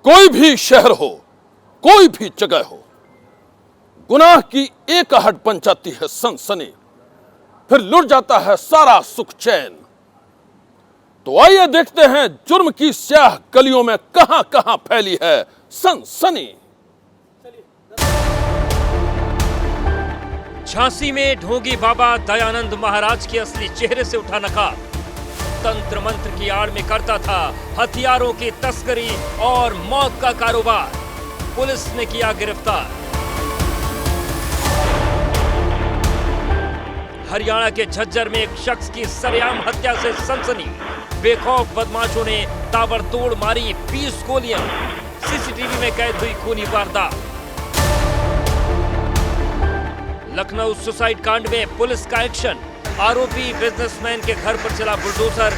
कोई भी शहर हो, कोई भी जगह हो, गुनाह की एक आहट बन जाती है सनसनी, फिर लुट जाता है सारा सुख चैन। तो आइए देखते हैं जुर्म की स्याह गलियों में कहां कहां फैली है सनसनी। झांसी में ढोंगी बाबा दयानंद महाराज के असली चेहरे से उठा नकाब। तंत्र मंत्र की आड़ में करता था हथियारों की तस्करी और मौत का कारोबार। पुलिस ने किया गिरफ्तार। हरियाणा के झज्जर में एक शख्स की सरेआम हत्या से सनसनी। बेखौफ बदमाशों ने ताबड़तोड़ मारी 20 गोलियां। सीसीटीवी में कैद हुई खूनी वारदात। लखनऊ सुसाइड कांड में पुलिस का एक्शन। आरोपी बिजनेसमैन के घर पर चला बुलडोजर,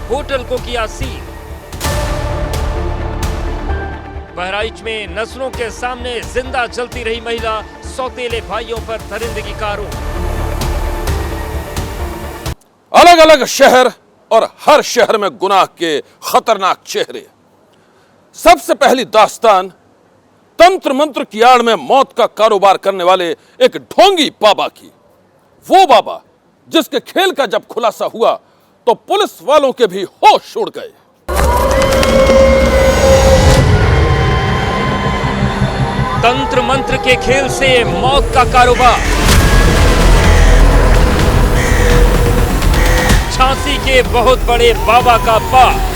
होटल को किया सील। बहराइच में नजरों के सामने जिंदा जलती रही महिला, सौतेले भाइयों पर दरिंदगी का आरोप। अलग अलग शहर और हर शहर में गुनाह के खतरनाक चेहरे। सबसे पहली दास्तान तंत्र मंत्र की आड़ में मौत का कारोबार करने वाले एक ढोंगी बाबा की। वो बाबा जिसके खेल का जब खुलासा हुआ तो पुलिस वालों के भी होश उड़ गए। तंत्र मंत्र के खेल से मौत का कारोबार। झांसी के बहुत बड़े बाबा का पाप।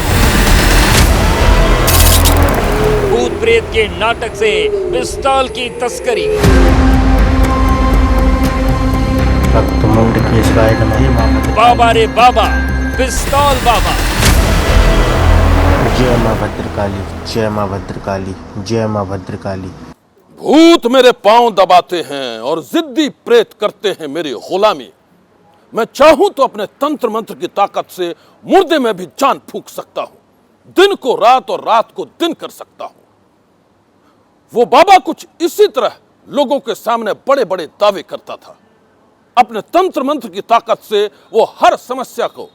भूत प्रेत के नाटक से पिस्तौल की तस्करी। बाबा रे बाबा, पिस्तौल बाबा। जय मां भद्रकाली, जय मां भद्रकाली, जय मां भद्रकाली। भूत मेरे पांव दबाते हैं और जिद्दी प्रेत करते हैं मेरी गुलामी। मैं चाहूं तो अपने तंत्र मंत्र की ताकत से मुर्दे में भी जान फूंक सकता हूं, दिन को रात और रात को दिन कर सकता हूं। वो बाबा कुछ इसी तरह लोगों के सामने बड़े बड़े दावे करता था। अपने तंत्र मंत्र की ताकत से वो हर समस्या को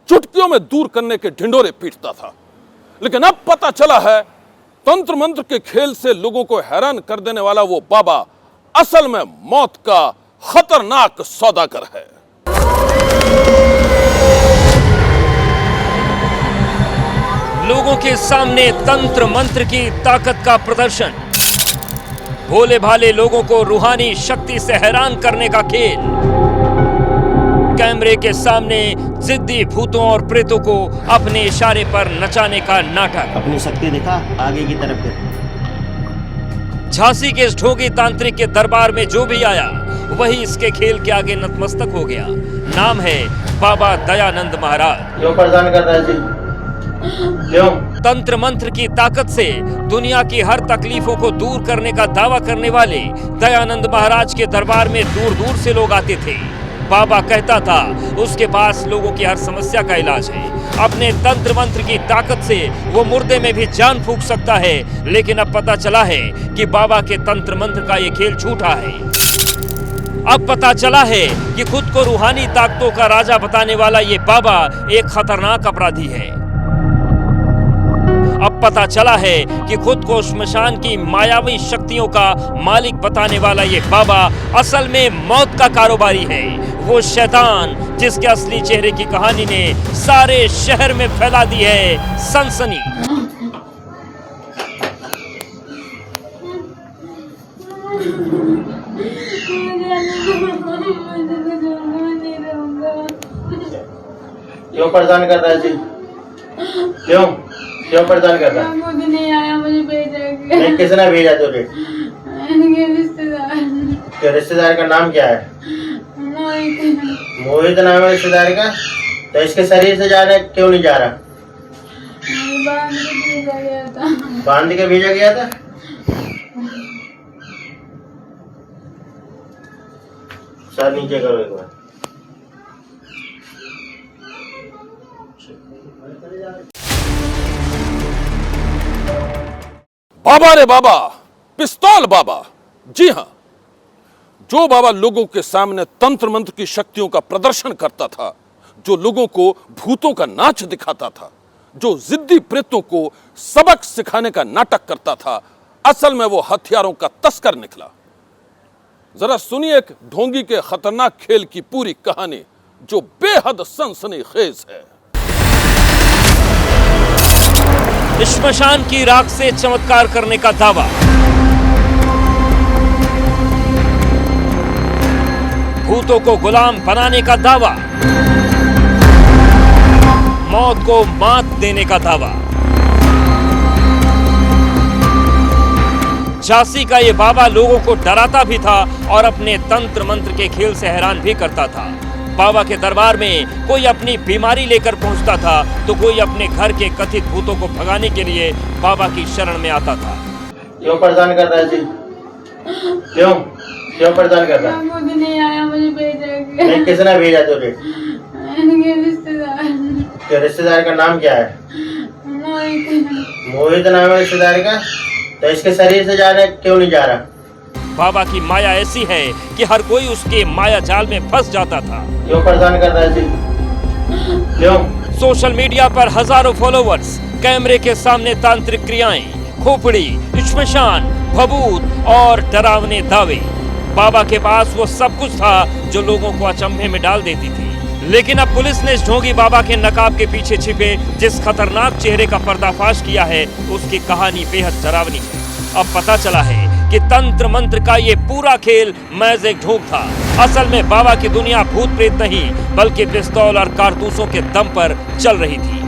चुटकियों में दूर करने के ढिंढोरे पीटता था। लेकिन अब पता चला है तंत्र मंत्र के खेल से लोगों को हैरान कर देने वाला वो बाबा असल में मौत का खतरनाक सौदागर है। लोगों के सामने तंत्र मंत्र की ताकत का प्रदर्शन। भोले भाले लोगों को रूहानी शक्ति से हैरान करने का खेल। कैमरे के सामने जिद्दी भूतों और प्रेतों को अपने इशारे पर नचाने का नाटक। अपनी शक्ति दिखा, आगे की तरफ फिर। झांसी के इस ढोंगी तांत्रिक के दरबार में जो भी आया वही इसके खेल के आगे नतमस्तक हो गया। नाम है बाबा दयानंद महाराज। क्यों परेशान कर रहा है जी? क्यों? तंत्र मंत्र की ताकत से दुनिया की हर तकलीफों को दूर करने का दावा करने वाले दयानंद महाराज के दरबार में दूर दूर से लोग आते थे। बाबा कहता था उसके पास लोगों की हर समस्या का इलाज है। अपने तंत्र मंत्र की ताकत से वो मुर्दे में भी जान फूंक सकता है। लेकिन अब पता चला है कि बाबा के तंत्र मंत्र का ये खेल झूठा है। अब पता चला है कि खुद को रूहानी ताकतों का राजा बताने वाला ये बाबा एक खतरनाक अपराधी है। अब पता चला है कि खुद को श्मशान की मायावी शक्तियों का मालिक बताने वाला ये बाबा असल में मौत का कारोबारी है। वो शैतान जिसके असली चेहरे की कहानी ने सारे शहर में फैला दी है सनसनी। क्यों परेशान कर रहा है जी? क्यों क्यों परेशान कर रहा है? मुझे नहीं आया, मुझे भेजा गया। नहीं, किसने भेजा तुझे? रिश्तेदार। क्या रिश्तेदार का नाम क्या है? मोहित नाम है रिश्तेदार का। तो इसके शरीर से जा रहा है, क्यों नहीं जा रहा? बांध के भेजा गया था। बांध के भेजा गया था? सर नीचे करो एक बार। बाबा रे बाबा, पिस्तौल बाबा। जी हां, जो बाबा लोगों के सामने तंत्र मंत्र की शक्तियों का प्रदर्शन करता था, जो लोगों को भूतों का नाच दिखाता था, जो जिद्दी प्रेतों को सबक सिखाने का नाटक करता था, असल में वो हथियारों का तस्कर निकला। जरा सुनिए एक ढोंगी के खतरनाक खेल की पूरी कहानी, जो बेहद सनसनीखेज है। श्मशान की राख से चमत्कार करने का दावा, भूतों को गुलाम बनाने का दावा, मौत को मात देने का दावा। झांसी का ये बाबा लोगों को डराता भी था और अपने तंत्र मंत्र के खेल से हैरान भी करता था। बाबा के दरबार में कोई अपनी बीमारी लेकर पहुंचता था तो कोई अपने घर के कथित भूतों को भगाने के लिए बाबा की शरण में आता था। क्यों परेशान कर रहा है जी? क्यों क्यों परेशान कर रहा है? मुझे नहीं आया, मुझे भेजा गया। नहीं, किसने भेजा तुझे? इनके रिश्तेदार। क्या रिश्तेदार का नाम क्या है? मोहित नाम है रिश्तेदार का। तो इसके शरीर से जा रहा क्यों नहीं जा रहा? बाबा की माया ऐसी है कि हर कोई उसके माया जाल में फंस जाता था। क्यों परेशान कर रहा है जी? क्यों? सोशल मीडिया पर हजारों फॉलोवर्स, कैमरे के सामने तांत्रिक क्रियाएं, खोपड़ी, श्मशान, भभूत और डरावने दावे। बाबा के पास वो सब कुछ था जो लोगों को अचंभे में डाल देती थी। लेकिन अब पुलिस ने इस ढोंगी बाबा के नकाब के पीछे छिपे जिस खतरनाक चेहरे का पर्दाफाश किया है, उसकी कहानी बेहद डरावनी है। अब पता चला है कि तंत्र मंत्र का ये पूरा खेल महज एक ढोंग था। असल में बाबा की दुनिया भूत प्रेत नहीं बल्कि पिस्तौल और कारतूसों के दम पर चल रही थी।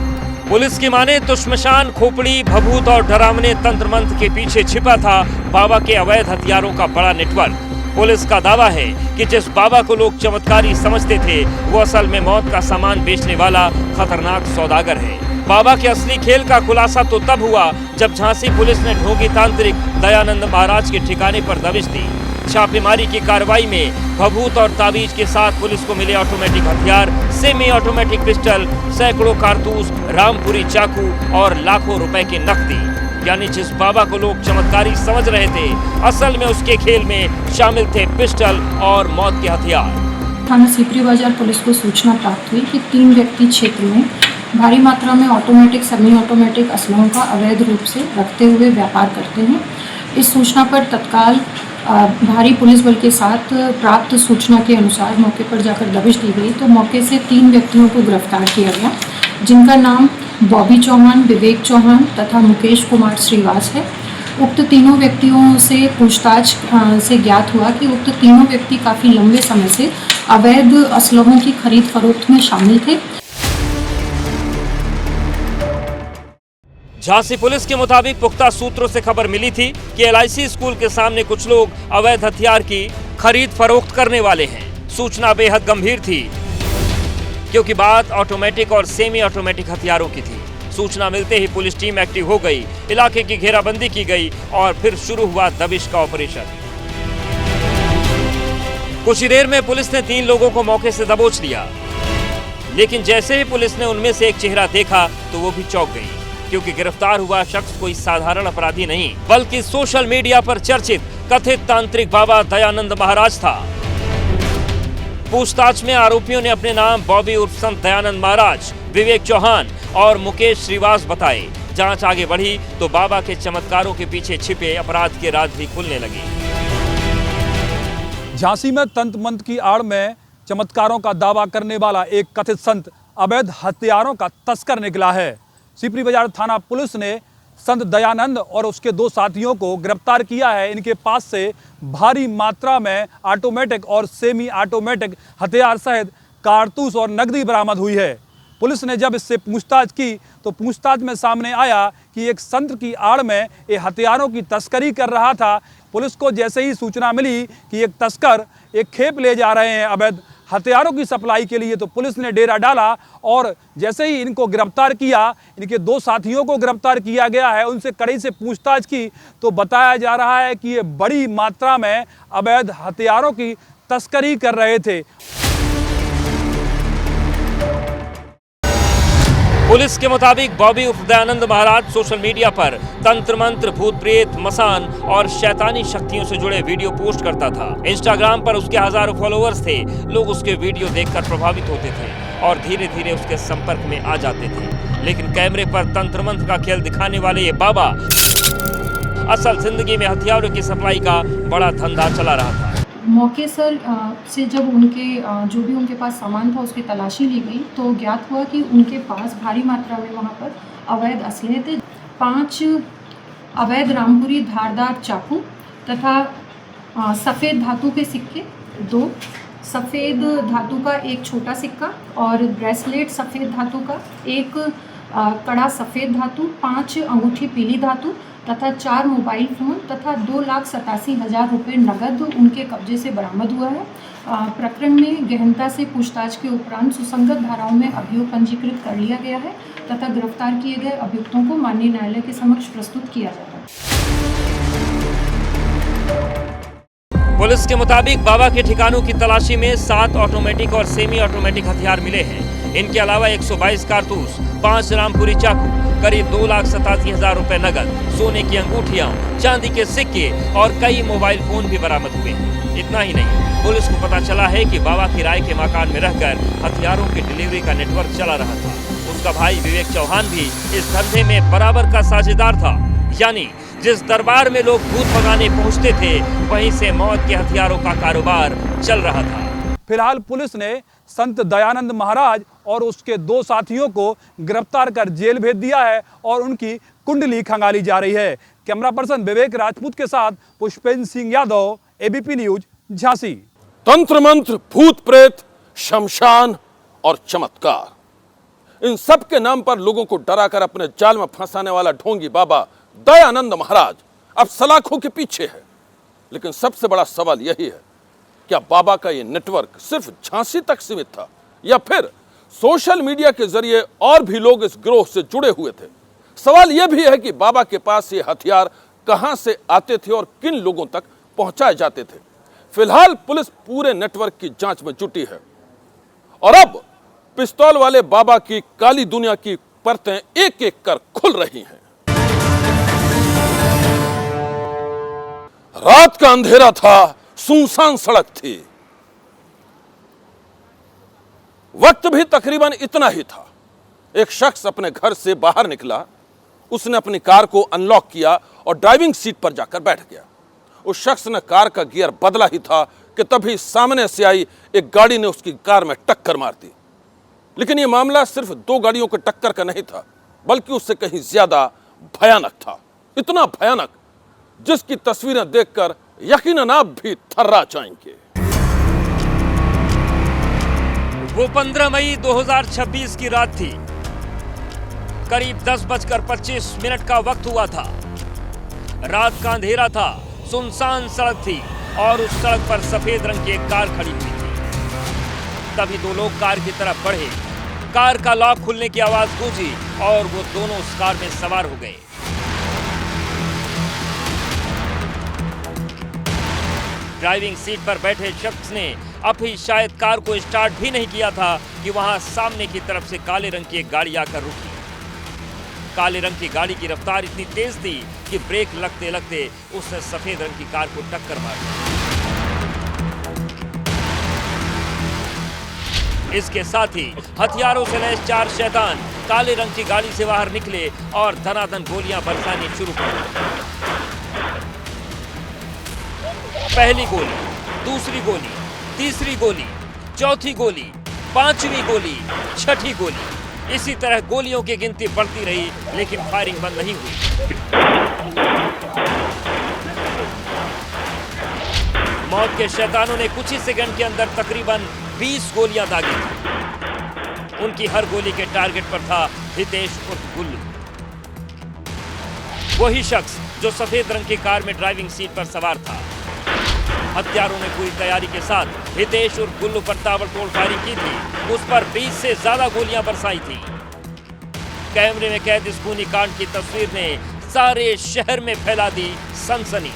पुलिस की माने तो श्मशान, खोपड़ी, भभूत और डरावने तंत्र मंत्र के पीछे छिपा था बाबा के अवैध हथियारों का बड़ा नेटवर्क। पुलिस का दावा है कि जिस बाबा को लोग चमत्कारी समझते थे, वो असल में मौत का सामान बेचने वाला खतरनाक सौदागर है। बाबा के असली खेल का खुलासा तो तब हुआ जब झांसी पुलिस ने ढोंगी तांत्रिक दयानंद महाराज के ठिकाने पर दबिश दी। छापेमारी की कार्रवाई में भभूत और ताबीज के साथ पुलिस को मिले ऑटोमेटिक हथियार, सेमी ऑटोमेटिक पिस्टल, सैकड़ों कारतूस, रामपुरी चाकू और लाखों रुपए की नकदी। यानी जिस बाबा को लोग चमत्कारी समझ रहे थे, असल में उसके खेल में शामिल थे पिस्टल और मौत के हथियार। थाना सीपरी बाजार पुलिस को सूचना प्राप्त हुई कि 3 व्यक्ति क्षेत्र में भारी मात्रा में ऑटोमेटिक, सेमी ऑटोमेटिक असलहों का अवैध रूप से रखते हुए व्यापार करते हैं। इस सूचना पर तत्काल भारी पुलिस बल के साथ प्राप्त सूचना के अनुसार मौके पर जाकर दबिश दी गई तो मौके से 3 व्यक्तियों को गिरफ्तार किया गया, जिनका नाम बॉबी चौहान, विवेक चौहान तथा मुकेश कुमार श्रीवास है। उक्त तीनों व्यक्तियों से पूछताछ से ज्ञात हुआ कि उक्त तीनों व्यक्ति काफ़ी लंबे समय से अवैध असलहों की खरीद फरोख्त में शामिल थे। झांसी पुलिस के मुताबिक पुख्ता सूत्रों से खबर मिली थी कि LIC स्कूल के सामने कुछ लोग अवैध हथियार की खरीद फरोख्त करने वाले हैं। सूचना बेहद गंभीर थी क्योंकि बात ऑटोमेटिक और सेमी ऑटोमेटिक हथियारों की थी। सूचना मिलते ही पुलिस टीम एक्टिव हो गई, इलाके की घेराबंदी की गई और फिर शुरू हुआ दबिश का ऑपरेशन। कुछ ही देर में पुलिस ने 3 लोगों को मौके से दबोच लिया, लेकिन जैसे ही पुलिस ने उनमें से एक चेहरा देखा तो वो भी चौंक गई, क्योंकि गिरफ्तार हुआ शख्स कोई साधारण अपराधी नहीं बल्कि सोशल मीडिया पर चर्चित कथित तांत्रिक बाबा दयानंद महाराज था। पूछताछ में आरोपियों ने अपने नाम बॉबी उर्फ संत दयानंद महाराज, विवेक चौहान और मुकेश श्रीवास बताए। जांच आगे बढ़ी तो बाबा के चमत्कारों के पीछे छिपे अपराध के राज भी खुलने लगे। झांसी में तंत्र मंत्र की आड़ में चमत्कारों का दावा करने वाला एक कथित संत अवैध हथियारों का तस्कर निकला है। सीपरी बाजार थाना पुलिस ने संत दयानंद और उसके 2 साथियों को गिरफ्तार किया है। इनके पास से भारी मात्रा में ऑटोमेटिक और सेमी ऑटोमेटिक हथियार सहित कारतूस और नकदी बरामद हुई है। पुलिस ने जब इससे पूछताछ की तो पूछताछ में सामने आया कि एक संत की आड़ में ये हथियारों की तस्करी कर रहा था। पुलिस को जैसे ही सूचना मिली कि एक तस्कर एक खेप ले जा रहे हैं अवैध हथियारों की सप्लाई के लिए, तो पुलिस ने डेरा डाला और जैसे ही इनको गिरफ्तार किया, इनके 2 साथियों को गिरफ्तार किया गया है। उनसे कड़ी से पूछताछ की तो बताया जा रहा है कि ये बड़ी मात्रा में अवैध हथियारों की तस्करी कर रहे थे। पुलिस के मुताबिक बॉबी उर्फ दयानंद महाराज सोशल मीडिया पर तंत्र मंत्र, भूत प्रेत, मसान और शैतानी शक्तियों से जुड़े वीडियो पोस्ट करता था। इंस्टाग्राम पर उसके हजारों फॉलोअर्स थे। लोग उसके वीडियो देखकर प्रभावित होते थे और धीरे धीरे उसके संपर्क में आ जाते थे। लेकिन कैमरे पर तंत्र मंत्र का खेल दिखाने वाले ये बाबा असल जिंदगी में हथियारों की सप्लाई का बड़ा धंधा चला रहा था। मौके से जब उनके जो भी उनके पास सामान था उसकी तलाशी ली गई तो ज्ञात हुआ कि उनके पास भारी मात्रा में वहाँ पर अवैध असलहे थे। 5 अवैध रामपुरी धारदार चाकू तथा सफ़ेद धातु के सिक्के, 2 सफ़ेद धातु का एक छोटा सिक्का और ब्रेसलेट सफ़ेद धातु का, 1 कड़ा सफ़ेद धातु, 5 अंगूठी पीली धातु तथा 4 मोबाइल फ़ोन तथा 2,87,000 रुपये नगद उनके कब्जे से बरामद हुआ है। प्रकरण में गहनता से पूछताछ के उपरांत सुसंगत धाराओं में अभियोग पंजीकृत कर लिया गया है तथा गिरफ्तार किए गए अभियुक्तों को माननीय न्यायालय के समक्ष प्रस्तुत किया जा रहा है। पुलिस के मुताबिक बाबा के ठिकानों की तलाशी में 7 ऑटोमेटिक और सेमी ऑटोमेटिक हथियार मिले हैं। इनके अलावा 122 कारतूस, 5 रामपुरी चाकू, करीब 2,87,000 रुपए नगद, सोने की अंगूठियां, चांदी के सिक्के और कई मोबाइल फोन भी बरामद हुए। इतना ही नहीं, पुलिस को पता चला है कि बाबा किराए के मकान में रहकर हथियारों की डिलीवरी का नेटवर्क चला रहा था। उसका भाई विवेक चौहान भी इस धंधे में बराबर का साझेदार था। यानी जिस दरबार में लोग भूत भगाने पहुंचते थे, वहीं से मौत के हथियारों का कारोबार चल रहा था। फिलहाल पुलिस ने संत दयानंद महाराज और उसके 2 साथियों को गिरफ्तार कर जेल भेज दिया है और उनकी कुंडली खंगाली जा रही है। कैमरा पर्सन विवेक राजपूत के साथ पुष्पेंद्र सिंह यादव, एबीपी न्यूज, झांसी। तंत्र मंत्र, भूत प्रेत, शमशान और चमत्कार, इन सब के नाम पर लोगों को डराकर अपने जाल में फंसाने वाला ढोंगी बाबा दयानंद महाराज अब सलाखों के पीछे है। लेकिन सबसे बड़ा सवाल यही है, क्या बाबा का ये नेटवर्क सिर्फ झांसी तक सीमित था या फिर सोशल मीडिया के जरिए और भी लोग इस गिरोह से जुड़े हुए थे? सवाल यह भी है कि बाबा के पास ये हथियार कहां से आते थे और किन लोगों तक पहुंचाए जाते थे। फिलहाल पुलिस पूरे नेटवर्क की जांच में जुटी है और अब पिस्तौल वाले बाबा की काली दुनिया की परतें एक एक कर खुल रही हैं। रात का अंधेरा था, सुनसान सड़क थी, वक्त भी तकरीबन इतना ही था। एक शख्स अपने घर से बाहर निकला, उसने अपनी कार को अनलॉक किया और ड्राइविंग सीट पर जाकर बैठ गया। उस शख्स ने कार का गियर बदला ही था कि तभी सामने से आई एक गाड़ी ने उसकी कार में टक्कर मार दी। लेकिन यह मामला सिर्फ 2 गाड़ियों के टक्कर का नहीं था, बल्कि उससे कहीं ज्यादा भयानक था। इतना भयानक जिसकी तस्वीरें देखकर यकीनन आप भी थर्रा जाएंगे। वो 15 मई 2026 की रात थी। करीब 10:25 का वक्त हुआ था। रात का अंधेरा था, सुनसान सड़क थी और उस सड़क पर सफेद रंग की एक कार खड़ी हुई थी। तभी 2 लोग कार की तरफ बढ़े। कार का लॉक खुलने की आवाज गूंजी और वो दोनों उस कार में सवार हो गए। ड्राइविंग सीट पर बैठे शख्स ने अभी शायद कार को स्टार्ट भी नहीं किया था कि वहां सामने की तरफ से काले रंग की एक गाड़ी आकर रुकी। काले रंग की गाड़ी की रफ्तार इतनी तेज थी कि ब्रेक लगते लगते उसने सफेद रंग की कार को टक्कर मार दी। इसके साथ ही हथियारों से लैस 4 शैतान काले रंग की गाड़ी से बाहर निकले और धनाधन गोलियां बरसानी शुरू कर दी। पहली गोली, दूसरी गोली, तीसरी गोली, चौथी गोली, 5वीं गोली, 6ठी गोली, इसी तरह गोलियों की गिनती बढ़ती रही, लेकिन फायरिंग बंद नहीं हुई। मौत के शैतानों ने कुछ ही सेकंड के अंदर तकरीबन 20 गोलियां दागी। उनकी हर गोली के टारगेट पर था हितेश उर्फ गुल्लू, वही शख्स जो सफेद रंग की कार में ड्राइविंग सीट पर सवार था। हत्यारों ने पूरी तैयारी के साथ हितेश और गुल्लू पर ताबड़तोड़ फायरिंग की थी। उस पर 20 से ज्यादा गोलियां बरसाई थी। कैमरे में कैद इस खूनी कांड की तस्वीर ने सारे शहर में फैला दी सनसनी।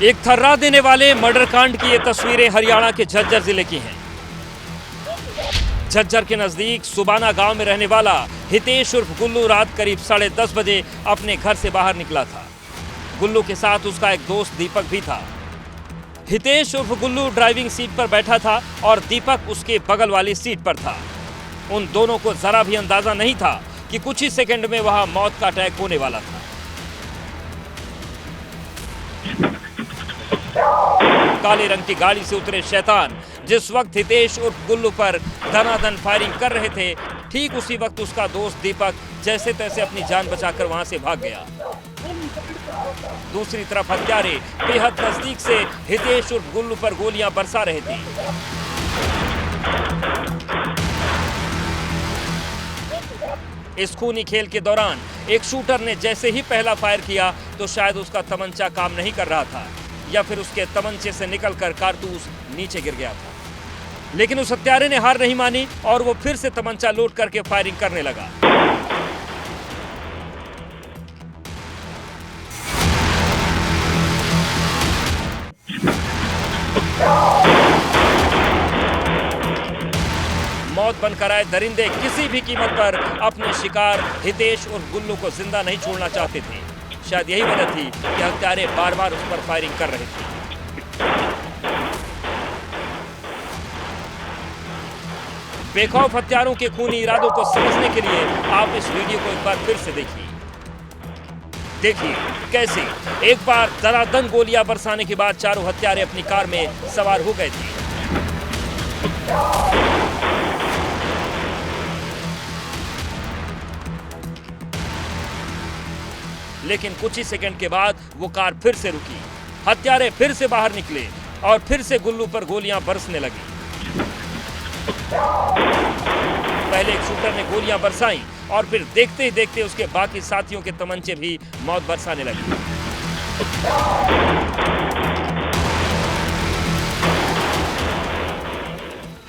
एक थर्रा देने वाले मर्डर कांड की ये तस्वीरें हरियाणा के झज्जर जिले की हैं। झज्जर के नजदीक सुबाना गांव में रहने वाला हितेश उर्फ गुल्लू रात करीब 10:30 बजे अपने घर से बाहर निकला था। गुल्लू के साथ उसका एक दोस्त दीपक भी था। हितेश उर्फ गुल्लू ड्राइविंग सीट पर बैठा था और दीपक उसके बगल वाली सीट पर था। उन दोनों को जरा भी अंदाजा नहीं था कि कुछ ही सेकंड में वहां मौत का अटैक होने वाला था। काले रंग की गाड़ी से उतरे शैतान जिस वक्त हितेश उर्फ गुल्लू पर धनाधन फायरिंग कर रहे थे, ठीक उसी वक्त उसका दोस्त दीपक जैसे तैसे अपनी जान बचाकर वहां से भाग गया। दूसरी तरफ हत्यारे बेहद नजदीक से हितेश उर्फ गुल्लू पर गोलियां बरसा रहे थे। इस खूनी खेल के दौरान एक शूटर ने जैसे ही पहला फायर किया तो शायद उसका तमंचा काम नहीं कर रहा था या फिर उसके तमंचे से निकलकर कारतूस नीचे गिर गया था। लेकिन उस हत्यारे ने हार नहीं मानी और वो फिर से तमंचा लोड करके फायरिंग करने लगा। मौत बनकर आए दरिंदे किसी भी कीमत पर अपने शिकार हितेश और गुल्लू को जिंदा नहीं छोड़ना चाहते थे। शायद यही वजह थी कि हत्यारे बार बार उस पर फायरिंग कर रहे थे। बेखौफ हत्यारों के खूनी इरादों को समझने के लिए आप इस वीडियो को एक बार फिर से देखिए कैसे एक बार दरादन गोलियां बरसाने के बाद चारों हत्यारे अपनी कार में सवार हो गए थे। लेकिन कुछ ही सेकंड के बाद वो कार फिर से रुकी, हत्यारे फिर से बाहर निकले और फिर से गुल्लू पर गोलियां बरसने लगी। पहले एक शूटर ने गोलियां बरसाई और फिर देखते ही देखते उसके बाकी साथियों के तमंचे भी मौत बरसाने लगे।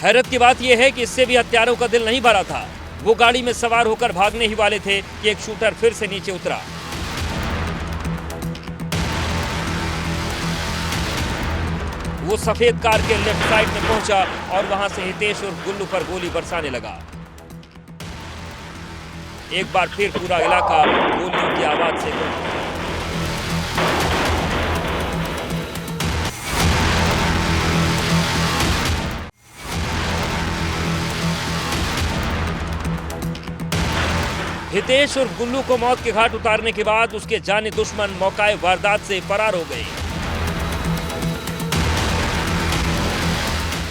हैरत की बात यह है कि इससे भी हत्यारों का दिल नहीं भरा था। वो गाड़ी में सवार होकर भागने ही वाले थे कि एक शूटर फिर से नीचे उतरा। वो सफेद कार के लेफ्ट साइड में पहुंचा और वहां से हितेश और गुल्लू पर गोली बरसाने लगा। एक बार फिर पूरा इलाका गोलियों की आवाज से गूंजा। हितेश और गुल्लू को मौत के घाट उतारने के बाद उसके जानी दुश्मन मौकाए वारदात से फरार हो गए।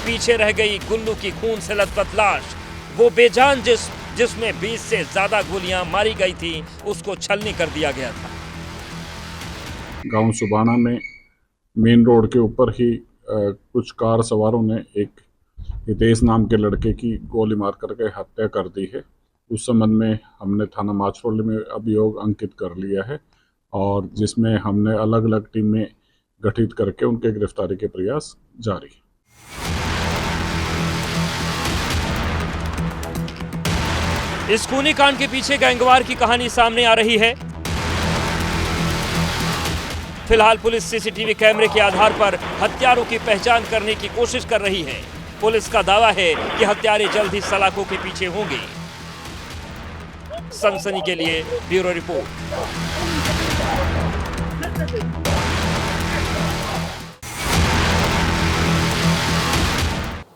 पीछे रह गई गुल्लू की खून से लथपथ लाश। वो बेजान जिसमें 20 से ज्यादा गोलियां मारी गई थी, उसको छलनी कर दिया गया था। गांव सुबाना में मेन रोड के ऊपर ही कुछ कार सवारों ने एक हितेश नाम के लड़के की गोली मार करके हत्या कर दी है। उस संबंध में हमने थाना माछरोली में अभियोग अंकित कर लिया है और जिसमें हमने अलग अलग टीमें गठित करके उनके गिरफ्तारी के प्रयास जारी है। इस खूनी कांड के पीछे गैंगवार की कहानी सामने आ रही है। फिलहाल पुलिस सीसीटीवी कैमरे के आधार पर हत्यारों की पहचान करने की कोशिश कर रही है। पुलिस का दावा है कि हत्यारे जल्द ही सलाखों के पीछे होंगे। सनसनी के लिए ब्यूरो रिपोर्ट।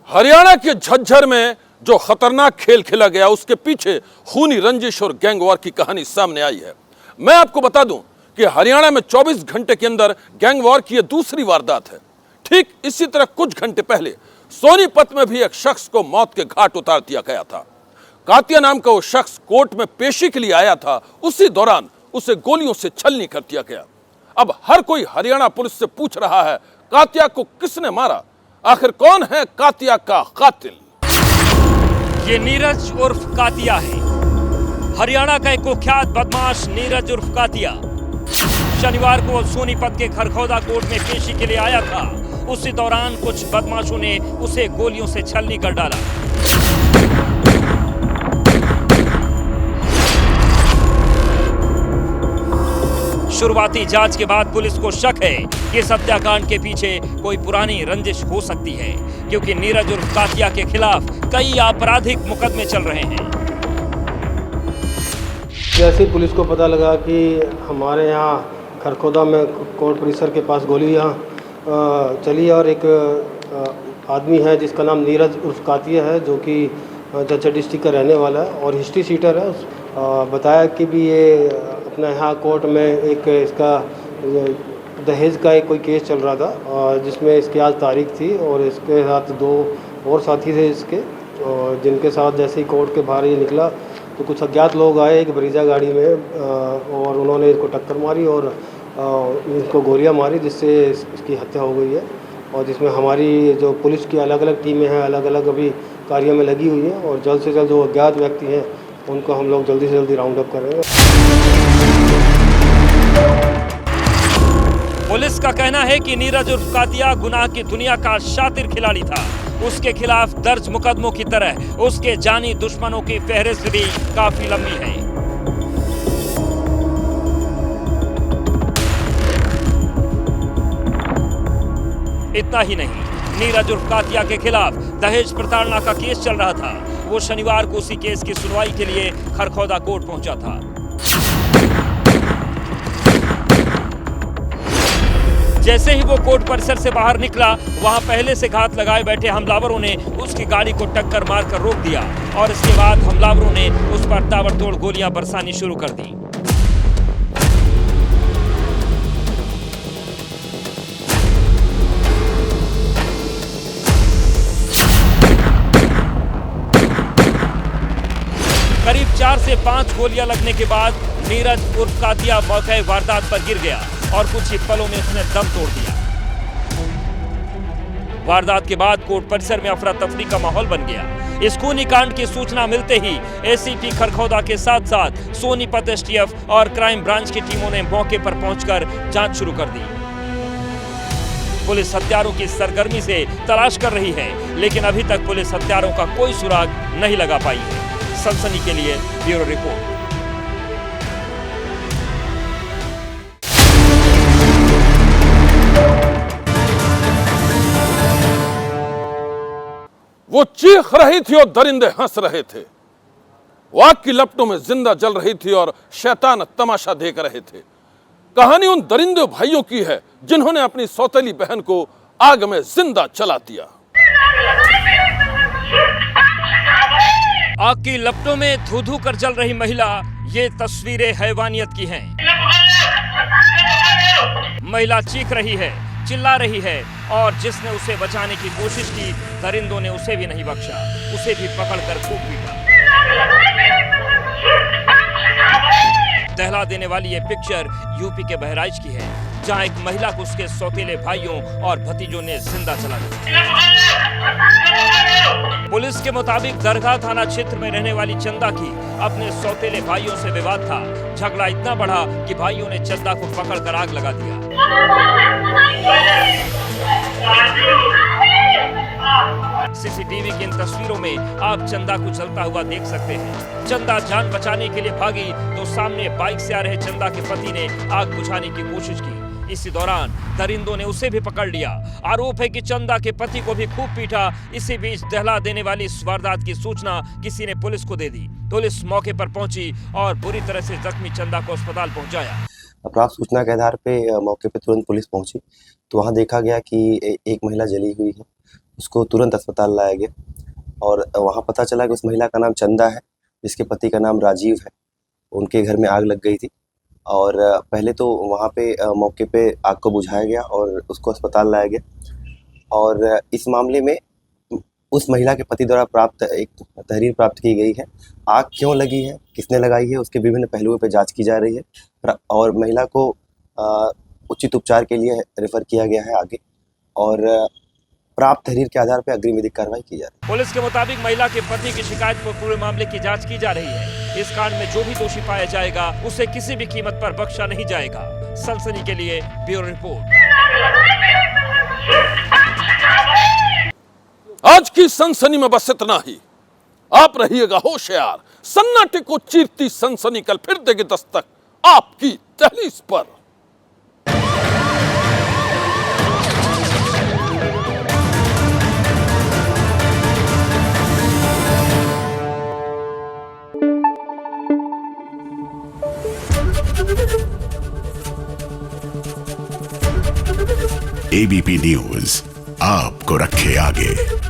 हरियाणा के झज्जर में जो खतरनाक खेल खेला गया, उसके पीछे खूनी रंजिश और गैंगवार की कहानी सामने आई है। मैं आपको बता दूं कि हरियाणा में 24 घंटे के अंदर गैंगवार की यह दूसरी वारदात है। ठीक इसी तरह कुछ घंटे पहले सोनीपत में भी एक शख्स को मौत के घाट उतार दिया गया था। कातिया नाम का वो शख्स कोर्ट में पेशी के लिए आया था। उसी दौरान उसे गोलियों से छलनी कर दिया गया। अब हर कोई हरियाणा पुलिस से पूछ रहा है, कातिया को किसने मारा? आखिर कौन है कातिया का कातिल? ये नीरज उर्फ कातिया है। हरियाणा का एक कुख्यात बदमाश नीरज उर्फ कातिया शनिवार को सोनीपत के खरखौदा कोर्ट में पेशी के लिए आया था। उसी दौरान कुछ बदमाशों ने उसे गोलियों से छलनी कर डाला। शुरुआती जांच के बाद पुलिस को शक है कि इस हत्याकांड के पीछे कोई पुरानी रंजिश हो सकती है, क्योंकि नीरज उर्फ कातिया के खिलाफ कई आपराधिक मुकदमे चल रहे हैं। जैसे पुलिस को पता लगा कि हमारे यहाँ खरखोदा में कोर्ट परिसर के पास गोली यहाँ चली और एक आदमी है जिसका नाम नीरज उर्फ कातिया है, जो कि जज्जर डिस्ट्रिक्ट का रहने वाला है और हिस्ट्री शीटर है। बताया कि भी ये अपना यहाँ कोर्ट में एक इसका दहेज का एक कोई केस चल रहा था, जिसमें इसकी आज तारीख थी और इसके साथ 2 और साथी थे इसके, जिनके साथ जैसे ही कोर्ट के बाहर ये निकला तो कुछ अज्ञात लोग आए एक ब्रीजा गाड़ी में और उन्होंने इसको टक्कर मारी और इसको गोलियां मारी, जिससे इसकी हत्या हो गई है। और जिसमें हमारी जो पुलिस की अलग अलग टीमें हैं, अलग अलग अभी कार्य में लगी हुई है और जल्द से जल्द जो अज्ञात व्यक्ति हैं उनको हम लोग जल्दी से जल्दी राउंड अप करेंगे। पुलिस का कहना है कि नीरज उर्फ कातिया गुनाह की दुनिया का शातिर खिलाड़ी था। उसके खिलाफ दर्ज मुकदमों की तरह उसके जानी दुश्मनों की फहरिस्त भी काफी लंबी है। इतना ही नहीं, नीरज उर्फ कातिया के खिलाफ दहेज प्रताड़ना का केस चल रहा था। वो शनिवार को उसी केस की सुनवाई के लिए खरखोदा कोर्ट पहुंचा था। जैसे ही वो कोर्ट परिसर से बाहर निकला, वहां पहले से घात लगाए बैठे हमलावरों ने उसकी गाड़ी को टक्कर मारकर रोक दिया और इसके बाद हमलावरों ने उस पर ताबड़तोड़ गोलियां बरसानी शुरू कर दी। करीब 4 से 5 गोलियां लगने के बाद नीरज उर्फ कातिया मौके वारदात पर गिर गया और कुछ ही पलों में उसने दम तोड़ दिया। वारदात के बाद कोर्ट परिसर में अफरा तफरी का माहौल बन गया। इस खूनी कांड की सूचना मिलते ही एसीपी खरखोदा के साथ साथ सोनीपत एसटीएफ और क्राइम ब्रांच की टीमों ने मौके पर पहुंचकर जांच शुरू कर दी। पुलिस हत्यारों की सरगर्मी से तलाश कर रही है, लेकिन अभी तक पुलिस हत्यारों का कोई सुराग नहीं लगा पाई है। सनसनी के लिए ब्यूरो रिपोर्ट। वो चीख रही थी और दरिंदे हंस रहे थे। वो आग की लपटों में जिंदा जल रही थी और शैतान तमाशा देख रहे थे। कहानी उन दरिंदे भाइयों की है जिन्होंने अपनी सौतेली बहन को आग में जिंदा जला दिया। आग की लपटों में धू धू कर जल रही महिला, ये तस्वीरें हैवानियत की हैं। महिला चीख रही है, चिल्ला रही है और जिसने उसे बचाने की कोशिश की, दरिंदों ने उसे भी नहीं बख्शा, उसे भी पकड़कर खूब पीटा। दहला देने वाली ये पिक्चर यूपी के बहराइच की है, जहां एक महिला को उसके सौतेले भाइयों और भतीजों ने जिंदा जला दिया। पुलिस के मुताबिक दरगाह थाना क्षेत्र में रहने वाली चंदा की अपने सौतेले भाइयों से विवाद था। झगड़ा इतना बढ़ा कि भाइयों ने चंदा को पकड़कर आग लगा दिया। सीसीटीवी की इन तस्वीरों में आप चंदा को जलता हुआ देख सकते हैं। चंदा जान बचाने के लिए भागी तो सामने बाइक से आ रहे चंदा के पति ने आग बुझाने की कोशिश की। इसी दौरान दरिंदों ने उसे भी पकड़ लिया। आरोप है कि चंदा के पति को भी खूब पीटा। इसी बीच दहला देने वाली इस वारदात की सूचना किसी ने पुलिस को दे दी। पुलिस मौके पर पहुंची और बुरी तरह से जख्मी चंदा को अस्पताल पहुंचाया। प्राप्त सूचना के आधार पे मौके पे तुरंत पुलिस पहुंची तो वहां देखा गया कि एक महिला जली हुई है। उसको तुरंत अस्पताल लाया गया और वहां पता चला कि उस महिला का नाम चंदा है, जिसके पति का नाम राजीव है। उनके घर में आग लग गई थी और पहले तो वहाँ पे मौके पे आग को बुझाया गया और उसको अस्पताल लाया गया। और इस मामले में उस महिला के पति द्वारा प्राप्त एक तहरीर प्राप्त की गई है। आग क्यों लगी है, किसने लगाई है, उसके विभिन्न पहलुओं पे जांच की जा रही है और महिला को उचित उपचार के लिए रेफर किया गया है आगे और प्राप्त तहरीर के आधार पर अग्रिम विधिक कार्रवाई की जा रही है। पुलिस के मुताबिक महिला के पति की शिकायत पर पूरे मामले की जांच की जा रही है। इस कांड में जो भी दोषी पाया जाएगा उसे किसी भी कीमत पर बख्शा नहीं जाएगा। सनसनी के लिए ब्यूरो रिपोर्ट। आज की सनसनी में बस इतना ही। आप रहिएगा होशियार। सन्नाटे को चीरती सनसनी कल फिर देगी दस्तक आपकी दहलीज पर। एबीपी न्यूज आपको रखे आगे।